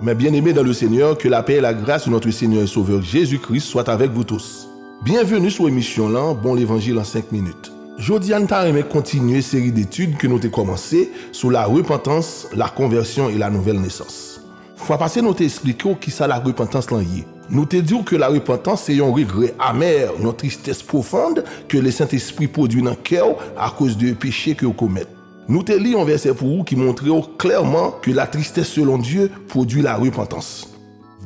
Mes bien-aimés dans le Seigneur, que la paix et la grâce de notre Seigneur et Sauveur Jésus-Christ soient avec vous tous. Bienvenue sur l'émission là, Bon l'Évangile en 5 minutes. Aujourd'hui, nous allons continuer une série d'études que nous avons commencé sur la repentance, la conversion et la nouvelle naissance. Fois passé, nous avons expliqué qui ça la repentance là y est. Nous te dit que la repentance c'est un regret amer, une tristesse profonde que le Saint-Esprit produit dans le cœur à cause du péché que vous commettez. Nous te lisons un verset pour vous qui montre clairement que la tristesse selon Dieu produit la repentance.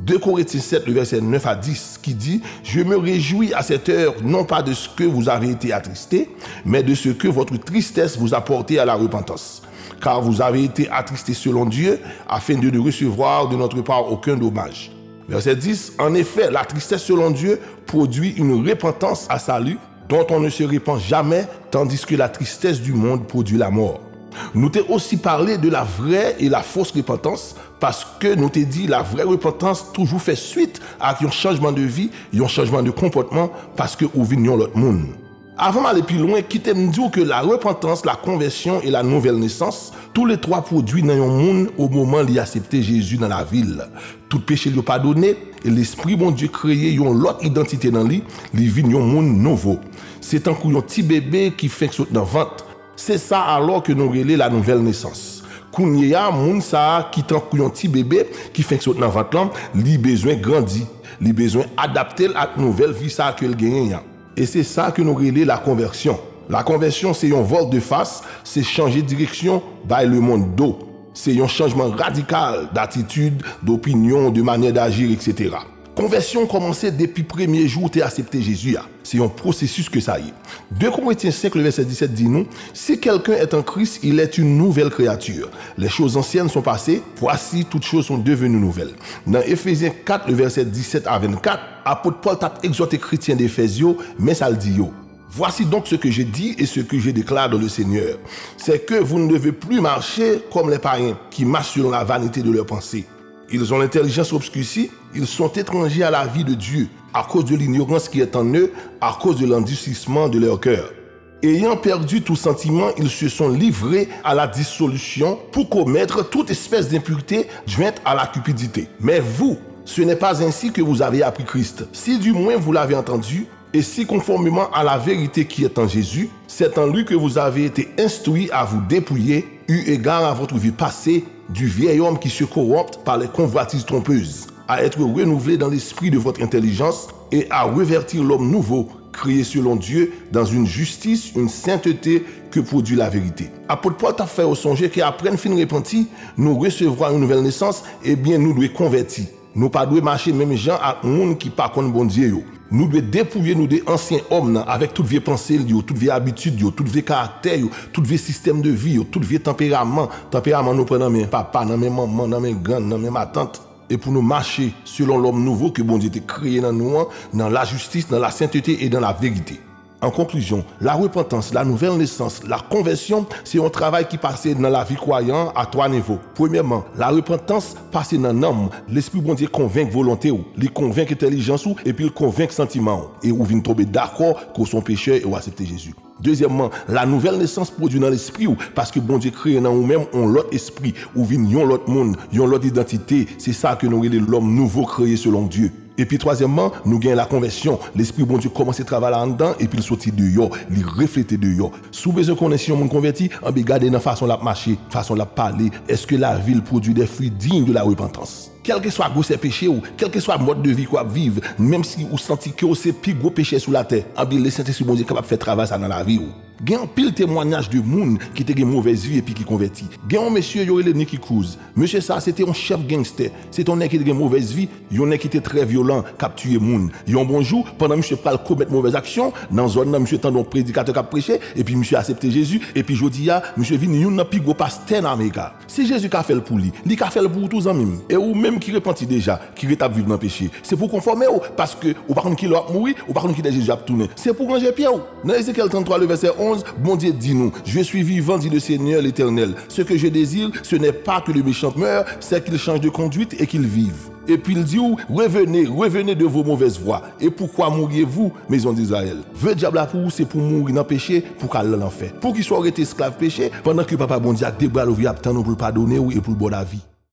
2 Corinthiens 7, le verset 9 à 10, qui dit « Je me réjouis à cette heure, non pas de ce que vous avez été attristés, mais de ce que votre tristesse vous a porté à la repentance. Car vous avez été attristés selon Dieu, afin de ne recevoir de notre part aucun dommage. » Verset 10, « En effet, la tristesse selon Dieu produit une repentance à salut, dont on ne se répand jamais, tandis que la tristesse du monde produit la mort. » Nous t'ai aussi parlé de la vraie et la fausse repentance parce que nous t'ai dit la vraie repentance toujours fait suite à un changement de vie, un changement de comportement parce que nous venions l'autre monde. Avant d'aller plus loin, quittez me dire que la repentance, la conversion et la nouvelle naissance, tous les trois produits dans un monde au moment d'y accepter Jésus dans la ville. Tout péché lui pardonné et l'esprit bon Dieu créé une autre identité dans lui, il vit un monde nouveau. C'est un coup un petit bébé qui fait saute dans le ventre. C'est ça alors que nous relais la nouvelle naissance. Kounya moun ça qui tant un petit bébé qui fait saute dans ventre là, li besoin grandir, li besoin adapter à la nouvelle vie ça que le gagne. Et c'est ça que nous relais la conversion. La conversion c'est un vol de face, c'est changer de direction by le monde d'eau. C'est un changement radical d'attitude, d'opinion, de manière d'agir, etc. Conversion commençait depuis le premier jour où tu as accepté Jésus. C'est un processus que ça y est. 2 Corinthiens 5, le verset 17 dit nous, si quelqu'un est en Christ, il est une nouvelle créature. Les choses anciennes sont passées, voici toutes choses sont devenues nouvelles. Dans Éphésiens 4, le verset 17 à 24, apôtre Paul t'a exhorté chrétien d'Éphésio, mais ça le dit yo. Voici donc ce que j'ai dit et ce que je déclare dans le Seigneur. C'est que vous ne devez plus marcher comme les païens qui marchent selon la vanité de leurs pensées. Ils ont l'intelligence obscurcie, ils sont étrangers à la vie de Dieu, à cause de l'ignorance qui est en eux, à cause de l'endurcissement de leur cœur. Ayant perdu tout sentiment, ils se sont livrés à la dissolution pour commettre toute espèce d'impureté jointe à la cupidité. Mais vous, ce n'est pas ainsi que vous avez appris Christ. Si du moins vous l'avez entendu, et si conformément à la vérité qui est en Jésus, c'est en lui que vous avez été instruits à vous dépouiller, eu égard à votre vie passée, du vieil homme qui se corrompt par les convoitises trompeuses, à être renouvelé dans l'esprit de votre intelligence et à revertir l'homme nouveau, créé selon Dieu, dans une justice, une sainteté que produit la vérité. Apôtre Paul t'a fait au songer qu'après une fin repenti, nous recevrons une nouvelle naissance, et bien nous devons convertir. Nous pas devons marcher même gens à monde qui pas connaît bon Dieu. Nous devons dépouiller nous des anciens hommes avec toutes vieilles pensées, toutes vieilles habitudes, toutes vieilles caractères, toutes vieilles systèmes de vie, toutes vieilles tempéraments. Tempérament nous prenons mes papa, dans mes maman, dans mes grands, dans mes tantes. Et pour nous marcher selon l'homme nouveau que bon Dieu a créé dans nous, dans la justice, dans la sainteté et dans la vérité. En conclusion, la repentance, la nouvelle naissance, la conversion, c'est un travail qui passe dans la vie croyante à 3 niveaux. Premièrement, la repentance passe dans l'homme. L'esprit bon Dieu convainc volonté ou, il convainc intelligence ou, et puis il convainc sentiment. Et ou vient tomber d'accord qu'on sont pécheurs et ou accepter Jésus. Deuxièmement, la nouvelle naissance produit dans l'esprit ou, parce que bon Dieu crée dans nous-mêmes on l'autre esprit, ou vient l'autre monde, l'autre identité. C'est ça que nous relève l'homme nouveau créé selon Dieu. Et puis troisièmement, nous gagnons la conversion. L'esprit bon Dieu commence à travailler là-dedans et puis il sortit dehors, il reflète dehors. Sous besoin qu'on est si on converti, on peut garder dans la façon de marcher, façon de parler. Est-ce que la ville produit des fruits dignes de la repentance? Quel que soit gros péché ou quel que soit mode de vie qu'on vivre, même si vous sentez que c'est plus gros péché sur la terre, le Saint-Esprit bon Dieu capable de faire travail ça dans la vie. Il y a un pile témoignage de monde qui a une mauvaise vie et puis qui convertit. Il y a un monsieur qui Cruz. Monsieur ça c'était un chef gangster. C'est un qui a une mauvaise vie, il y a un qui était très violent, qui a tué monde. Il y a un bonjour pendant monsieur pral commettre mauvaise action, dans zone là monsieur tendon prédicateur qui a prêché et puis monsieur a accepté Jésus et puis jodi a monsieur vinn yon plus gros pasteur en Amérique. C'est Jésus qui a fait le pour lui. Il a fait le pour tous amis. Et ou même qui repentit déjà, qui rétablit vivre dans le péché. C'est pour conformer ou parce que ou par contre qui l'a mourir ou par contre qui Jésus a tourné. C'est pour ranger pied ou. Dans Ézéchiel 33 le verset 11, bon Dieu dit nous, je suis vivant, dit le Seigneur l'Éternel. Ce que je désire, ce n'est pas que le méchant meure, c'est qu'il change de conduite et qu'il vive. Et puis il dit, revenez de vos mauvaises voies. Et pourquoi mourriez-vous, maison d'Israël? Veut diable pour vous, c'est pour mourir dans le péché, pour qu'elle l'enfer. Pour qu'il soit arrêté esclave péché, pendant que papa bon Dieu a des bras l'ouvert, pour le pardonner et pour le bon la vie.